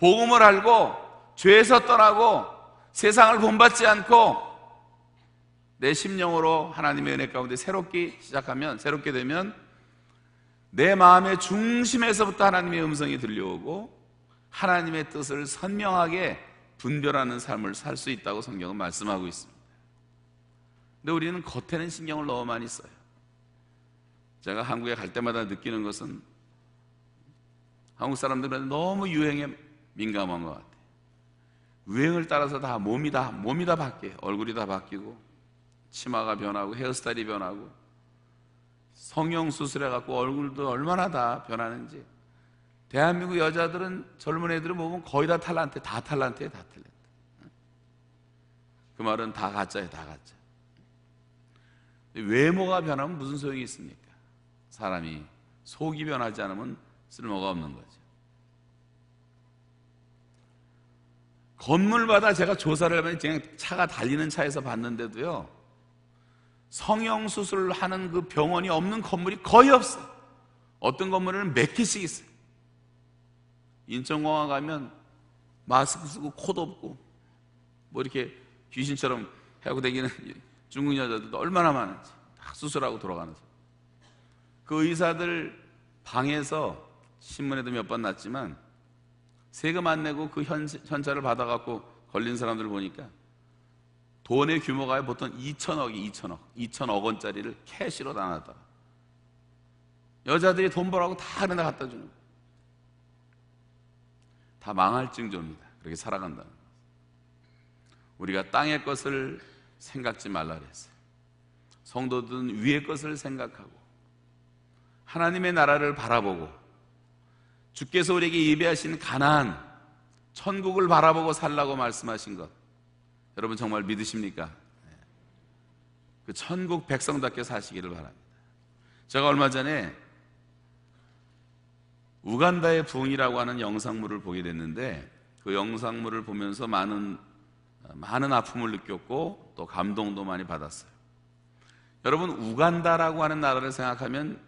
복음을 알고 죄에서 떠나고 세상을 본받지 않고 내 심령으로 하나님의 은혜 가운데 새롭게 되면 내 마음의 중심에서부터 하나님의 음성이 들려오고 하나님의 뜻을 선명하게 분별하는 삶을 살 수 있다고 성경은 말씀하고 있습니다. 근데 우리는 겉에는 신경을 너무 많이 써요. 제가 한국에 갈 때마다 느끼는 것은 한국 사람들은 너무 유행에 민감한 것 같아요. 유행을 따라서 다 몸이 다 바뀌어요. 얼굴이 다 바뀌고 치마가 변하고 헤어스타일이 변하고 성형수술해갖고 얼굴도 얼마나 다 변하는지. 대한민국 여자들은, 젊은 애들은 보면 거의 다 탈란트예요. 다 탈란트예요. 그 말은 다 가짜예요. 다 가짜. 외모가 변하면 무슨 소용이 있습니까? 사람이 속이 변하지 않으면 쓸모가 없는 거죠. 건물마다 제가 조사를 하면 그냥 차가 달리는 차에서 봤는데도요, 성형수술을 하는 그 병원이 없는 건물이 거의 없어요. 어떤 건물에는 몇 개씩 있어요. 인천공항 가면 마스크 쓰고 코도 없고 뭐 이렇게 귀신처럼 하고 다니는 중국 여자들도 얼마나 많은지 다 수술하고 돌아가는 사. 그 의사들 방에서 신문에도 몇 번 났지만 세금 안 내고 그 현찰을 받아갖고 걸린 사람들 보니까 돈의 규모가 보통 2천억 원짜리를 캐시로 다 놨다가 여자들이 돈 벌라고 다 그냥 갖다 주는 거예요. 다 망할 징조입니다. 그렇게 살아간다는 것. 우리가 땅의 것을 생각지 말라 그랬어요. 성도들은 위의 것을 생각하고 하나님의 나라를 바라보고 주께서 우리에게 예배하신 가나안 천국을 바라보고 살라고 말씀하신 것, 여러분 정말 믿으십니까? 그 천국 백성답게 사시기를 바랍니다. 제가 얼마 전에 우간다의 부흥이라고 하는 영상물을 보게 됐는데 그 영상물을 보면서 많은 아픔을 느꼈고 또 감동도 많이 받았어요. 여러분, 우간다라고 하는 나라를 생각하면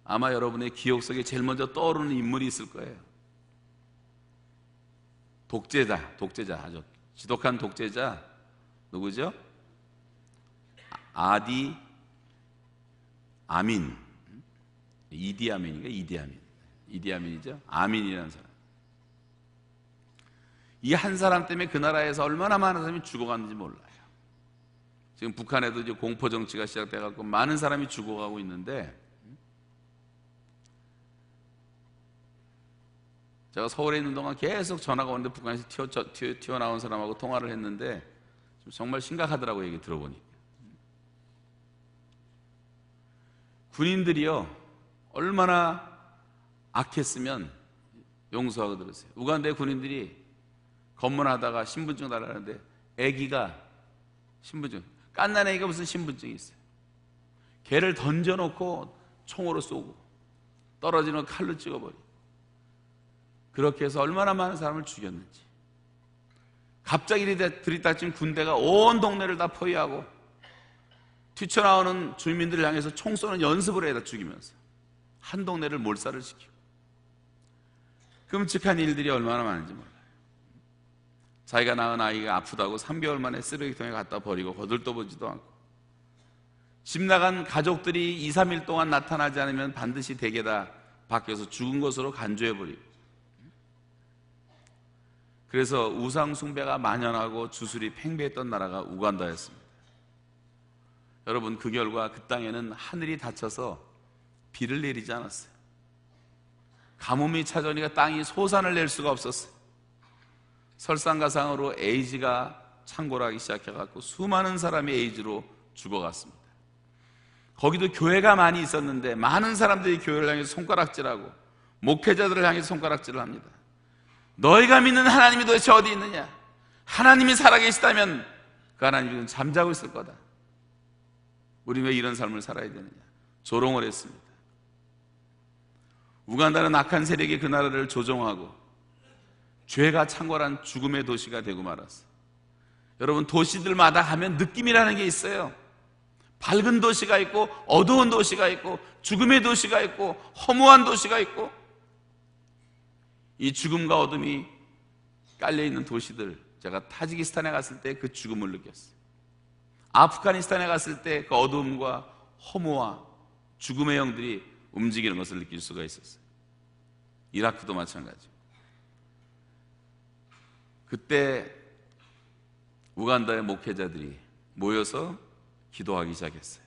아마 여러분의 기억 속에 제일 먼저 떠오르는 인물이 있을 거예요. 독재자, 아주 지독한 독재자 누구죠? 아디 아민. 이디아민이죠. 아민이라는 사람. 이 한 사람 때문에 그 나라에서 얼마나 많은 사람이 죽어갔는지 몰라요. 지금 북한에도 이제 공포 정치가 시작돼갖고 많은 사람이 죽어가고 있는데, 제가 서울에 있는 동안 계속 전화가 오는데 북한에서 튀어나온 사람하고 통화를 했는데 정말 심각하더라고요. 얘기 들어보니까. 군인들이요, 얼마나 악했으면 용서하고 들으세요. 우간다의 군인들이 검문하다가 신분증 달라는데 애기가 신분증, 깐난 애기가 무슨 신분증이 있어요. 걔를 던져놓고 총으로 쏘고 떨어지는 칼로 찍어버리고, 그렇게 해서 얼마나 많은 사람을 죽였는지. 갑자기 들이닥친 군대가 온 동네를 다 포위하고 튀쳐나오는 주민들을 향해서 총 쏘는 연습을 해다 죽이면서 한 동네를 몰살을 시키고, 끔찍한 일들이 얼마나 많은지 몰라요. 자기가 낳은 아이가 아프다고 3개월 만에 쓰레기통에 갖다 버리고 거들떠보지도 않고, 집 나간 가족들이 2, 3일 동안 나타나지 않으면 반드시 댁에다 밖에서 죽은 것으로 간주해버리고, 그래서 우상 숭배가 만연하고 주술이 팽배했던 나라가 우간다였습니다. 여러분, 그 결과 그 땅에는 하늘이 닫혀서 비를 내리지 않았어요. 가뭄이 찾아오니까 땅이 소산을 낼 수가 없었어요. 설상가상으로 에이즈가 창궐하기 시작해갖고 수많은 사람이 에이즈로 죽어갔습니다. 거기도 교회가 많이 있었는데 많은 사람들이 교회를 향해서 손가락질하고 목회자들을 향해서 손가락질을 합니다. 너희가 믿는 하나님이 도대체 어디 있느냐? 하나님이 살아계시다면 그 하나님은 잠자고 있을 거다. 우리 왜 이런 삶을 살아야 되느냐? 조롱을 했습니다. 우간다는 악한 세력이 그 나라를 조종하고 죄가 창궐한 죽음의 도시가 되고 말았어요. 여러분, 도시들마다 가면 느낌이라는 게 있어요. 밝은 도시가 있고 어두운 도시가 있고 죽음의 도시가 있고 허무한 도시가 있고, 이 죽음과 어둠이 깔려있는 도시들, 제가 타지키스탄에 갔을 때 그 죽음을 느꼈어요. 아프가니스탄에 갔을 때 그 어두움과 허무와 죽음의 영들이 움직이는 것을 느낄 수가 있었어요. 이라크도 마찬가지. 그때 우간다의 목회자들이 모여서 기도하기 시작했어요.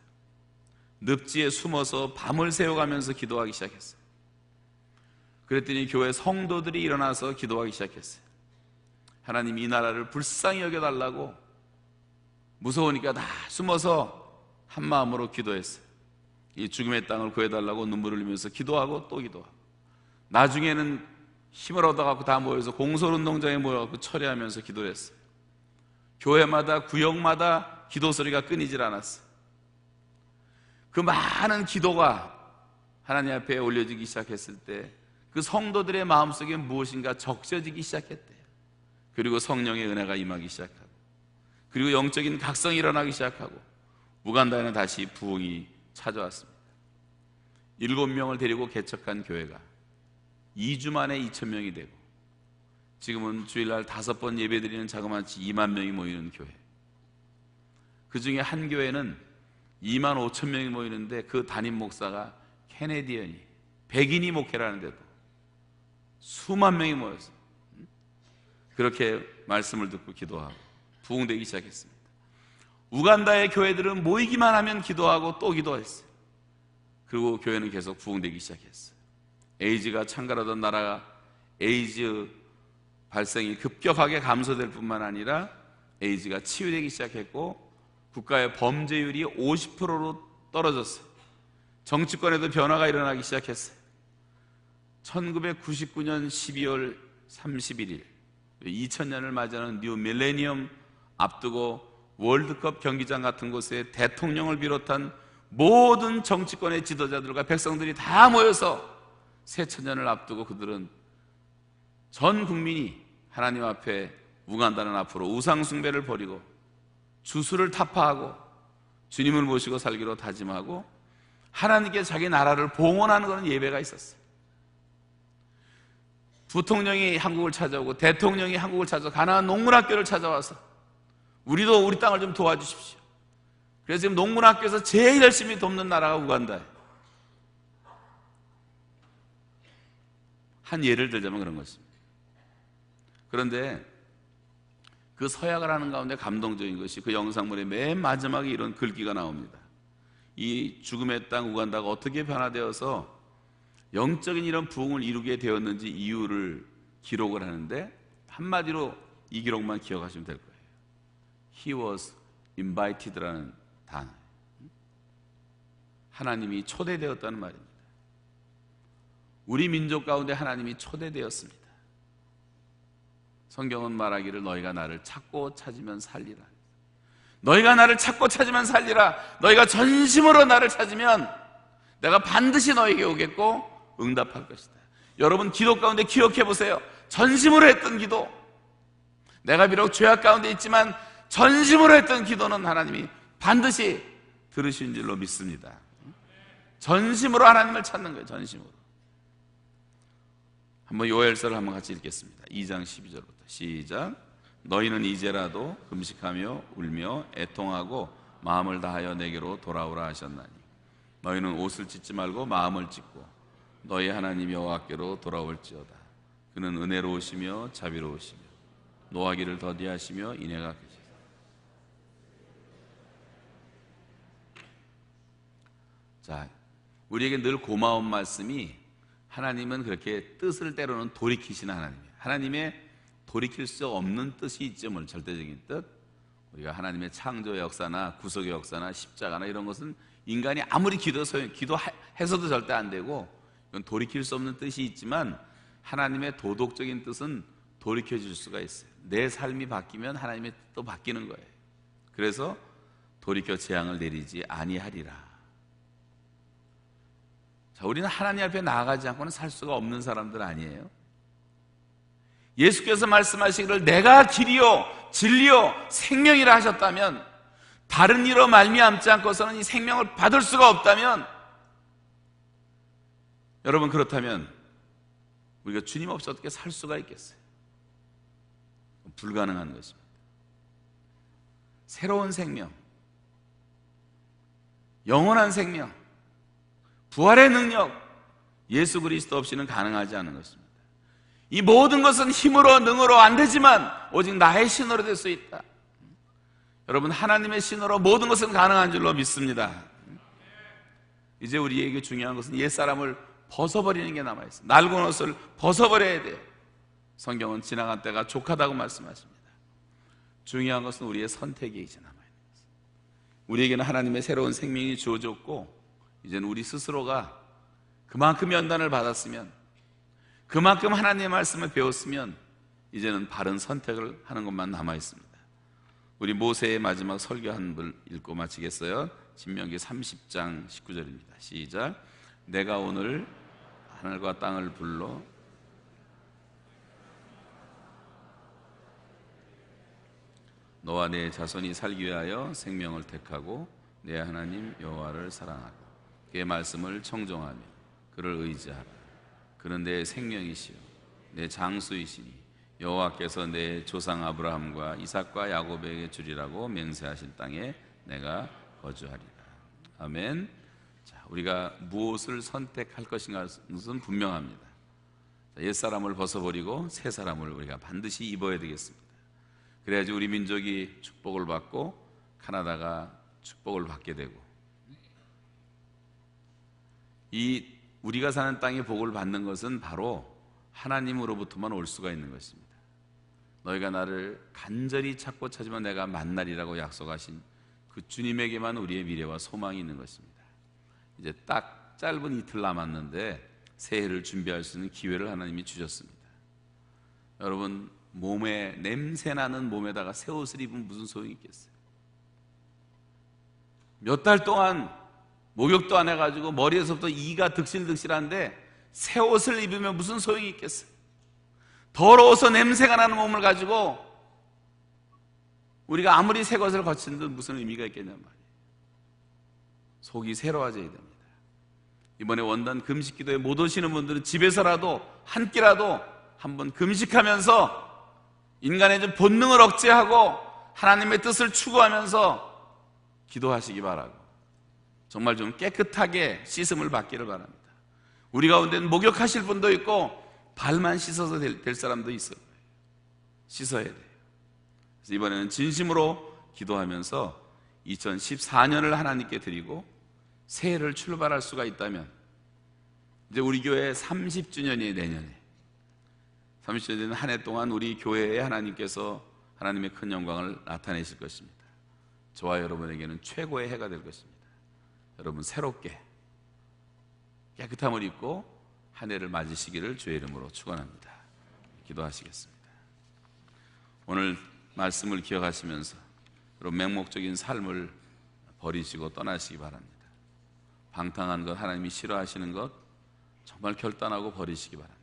늪지에 숨어서 밤을 새워가면서 기도하기 시작했어요. 그랬더니 교회 성도들이 일어나서 기도하기 시작했어요. 하나님, 이 나라를 불쌍히 여겨달라고 무서우니까 다 숨어서 한 마음으로 기도했어요. 이 죽음의 땅을 구해달라고 눈물을 흘리면서 기도하고 또 기도하고, 나중에는 힘을 얻어갖고 다 모여서 공설운동장에 모여갖고 철회하면서 기도를 했어요. 교회마다 구역마다 기도 소리가 끊이질 않았어요. 그 많은 기도가 하나님 앞에 올려지기 시작했을 때 그 성도들의 마음속에 무엇인가 적셔지기 시작했대요. 그리고 성령의 은혜가 임하기 시작하고, 그리고 영적인 각성이 일어나기 시작하고, 우간다에는 다시 부흥이 찾아왔습니다. 7명을 데리고 개척한 교회가 2주 만에 2,000명이 되고, 지금은 주일날 5번 예배드리는 자그마치 2만 명이 모이는 교회. 그 중에 한 교회는 2만 5천 명이 모이는데 그 담임 목사가 캐네디언이, 백인이 목회를 하는데도 수만 명이 모였어요. 그렇게 말씀을 듣고 기도하고 부흥되기 시작했습니다. 우간다의 교회들은 모이기만 하면 기도하고 또 기도했어요. 그리고 교회는 계속 부흥되기 시작했어요. 에이즈가 창궐하던 나라가 에이즈 발생이 급격하게 감소될 뿐만 아니라 에이즈가 치유되기 시작했고, 국가의 범죄율이 50%로 떨어졌어요. 정치권에도 변화가 일어나기 시작했어요. 1999년 12월 31일 2000년을 맞이하는 뉴 밀레니엄 앞두고 월드컵 경기장 같은 곳에 대통령을 비롯한 모든 정치권의 지도자들과 백성들이 다 모여서 새천년을 앞두고 그들은 전 국민이 하나님 앞에 우간다는 앞으로 우상 숭배를 버리고 주수를 타파하고 주님을 모시고 살기로 다짐하고 하나님께 자기 나라를 봉헌하는 그런 예배가 있었어요. 부통령이 한국을 찾아오고 대통령이 한국을 찾아서 가나안 농문학교를 찾아와서 우리도 우리 땅을 좀 도와주십시오. 그래서 지금 농문학교에서 제일 열심히 돕는 나라가 우간다예요. 한 예를 들자면 그런 것입니다. 그런데 그 서약을 하는 가운데 감동적인 것이 그 영상물의 맨 마지막에 이런 글귀가 나옵니다. 이 죽음의 땅 우간다가 어떻게 변화되어서 영적인 이런 부흥을 이루게 되었는지 이유를 기록을 하는데, 한마디로 이 기록만 기억하시면 될 거예요. He was invited라는 단어. 하나님이 초대되었다는 말입니다. 우리 민족 가운데 하나님이 초대되었습니다. 성경은 말하기를 너희가 나를 찾고 찾으면 살리라. 너희가 나를 찾고 찾으면 살리라. 너희가 전심으로 나를 찾으면 내가 반드시 너에게 오겠고 응답할 것이다. 여러분, 기도 가운데 기억해 보세요. 전심으로 했던 기도, 내가 비록 죄악 가운데 있지만 전심으로 했던 기도는 하나님이 반드시 들으신 줄로 믿습니다. 전심으로 하나님을 찾는 거예요. 전심으로. 한번 요엘서를 한번 같이 읽겠습니다. 2장 12절부터 시작. 너희는 이제라도 금식하며 울며 애통하고 마음을 다하여 내게로 돌아오라 하셨나니, 너희는 옷을 찢지 말고 마음을 찢고 너희 하나님 여호와께로 돌아올지어다. 그는 은혜로우시며 자비로우시며 노하기를 더디하시며 인애가 크시다. 자, 우리에게 늘 고마운 말씀이, 하나님은 그렇게 뜻을 때로는 돌이키시는 하나님이에요. 하나님의 돌이킬 수 없는 뜻이 있죠. 뭘 절대적인 뜻. 우리가 하나님의 창조의 역사나 구속의 역사나 십자가나 이런 것은 인간이 아무리 기도해서도 절대 안 되고, 이건 돌이킬 수 없는 뜻이 있지만 하나님의 도덕적인 뜻은 돌이켜질 수가 있어요. 내 삶이 바뀌면 하나님의 뜻도 바뀌는 거예요. 그래서 돌이켜 재앙을 내리지 아니하리라. 자, 우리는 하나님 앞에 나아가지 않고는 살 수가 없는 사람들 아니에요? 예수께서 말씀하시기를 내가 길이요 진리요 생명이라 하셨다면, 다른 이로 말미암지 않고서는 이 생명을 받을 수가 없다면, 여러분, 그렇다면 우리가 주님 없이 어떻게 살 수가 있겠어요? 불가능한 것입니다. 새로운 생명, 영원한 생명, 부활의 능력, 예수 그리스도 없이는 가능하지 않은 것입니다. 이 모든 것은 힘으로 능으로 안 되지만 오직 나의 신으로 될 수 있다. 여러분, 하나님의 신으로 모든 것은 가능한 줄로 믿습니다. 이제 우리에게 중요한 것은 옛사람을 벗어버리는 게 남아있습니다. 낡은 옷을 벗어버려야 돼요. 성경은 지나간 때가 족하다고 말씀하십니다. 중요한 것은 우리의 선택이 이제 남아있는 것입니다. 우리에게는 하나님의 새로운 생명이 주어졌고 이제는 우리 스스로가 그만큼 연단을 받았으면, 그만큼 하나님의 말씀을 배웠으면 이제는 바른 선택을 하는 것만 남아있습니다. 우리 모세의 마지막 설교 한 번 읽고 마치겠어요. 신명기 30장 19절입니다. 시작. 내가 오늘 하늘과 땅을 불러 너와 내 자손이 살기 위하여 생명을 택하고 내 하나님 여호와를 사랑하고 그의 말씀을 청종하며 그를 의지하라. 그는 내 생명이시요 내 장수이시니 여호와께서 내 조상 아브라함과 이삭과 야곱에게 주리라고 맹세하신 땅에 내가 거주하리라. 아멘. 자, 우리가 무엇을 선택할 것인가는 분명합니다. 옛사람을 벗어버리고 새 사람을 우리가 반드시 입어야 되겠습니다. 그래야지 우리 민족이 축복을 받고 카나다가 축복을 받게 되고, 이 우리가 사는 땅의 복을 받는 것은 바로 하나님으로부터만 올 수가 있는 것입니다. 너희가 나를 간절히 찾고 찾으면 내가 만나리라고 약속하신 그 주님에게만 우리의 미래와 소망이 있는 것입니다. 이제 딱 짧은 이틀 남았는데 새해를 준비할 수 있는 기회를 하나님이 주셨습니다. 여러분, 몸에 냄새나는 몸에다가 새 옷을 입으면 무슨 소용이 있겠어요? 몇 달 동안 목욕도 안 해가지고 머리에서부터 이가 득실득실한데 새 옷을 입으면 무슨 소용이 있겠어요? 더러워서 냄새가 나는 몸을 가지고 우리가 아무리 새 것을 거친 듯 무슨 의미가 있겠냔 말이에요. 속이 새로워져야 됩니다. 이번에 원단 금식 기도에 못 오시는 분들은 집에서라도 한 끼라도 한번 금식하면서 인간의 좀 본능을 억제하고 하나님의 뜻을 추구하면서 기도하시기 바라고, 정말 좀 깨끗하게 씻음을 받기를 바랍니다. 우리 가운데는 목욕하실 분도 있고 발만 씻어서 될 사람도 있어요. 씻어야 돼요. 그래서 이번에는 진심으로 기도하면서 2014년을 하나님께 드리고 새해를 출발할 수가 있다면, 이제 우리 교회 30주년이 내년에 30주년 한 해 동안 우리 교회에 하나님께서 하나님의 큰 영광을 나타내실 것입니다. 저와 여러분에게는 최고의 해가 될 것입니다. 여러분, 새롭게 깨끗함을 입고 한 해를 맞으시기를 주의 이름으로 축원합니다. 기도하시겠습니다. 오늘 말씀을 기억하시면서 여러분, 맹목적인 삶을 버리시고 떠나시기 바랍니다. 방탕한 것, 하나님이 싫어하시는 것 정말 결단하고 버리시기 바랍니다.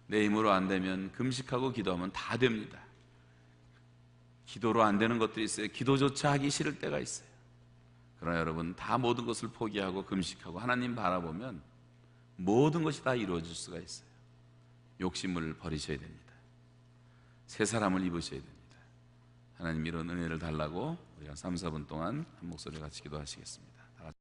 내 힘으로 안 되면 금식하고 기도하면 다 됩니다. 기도로 안 되는 것들이 있어요. 기도조차 하기 싫을 때가 있어요. 그러나 여러분, 다 모든 것을 포기하고 금식하고 하나님 바라보면 모든 것이 다 이루어질 수가 있어요. 욕심을 버리셔야 됩니다. 새 사람을 입으셔야 됩니다. 하나님, 이런 은혜를 달라고 우리가 3, 4분 동안 한 목소리 같이 기도하시겠습니다.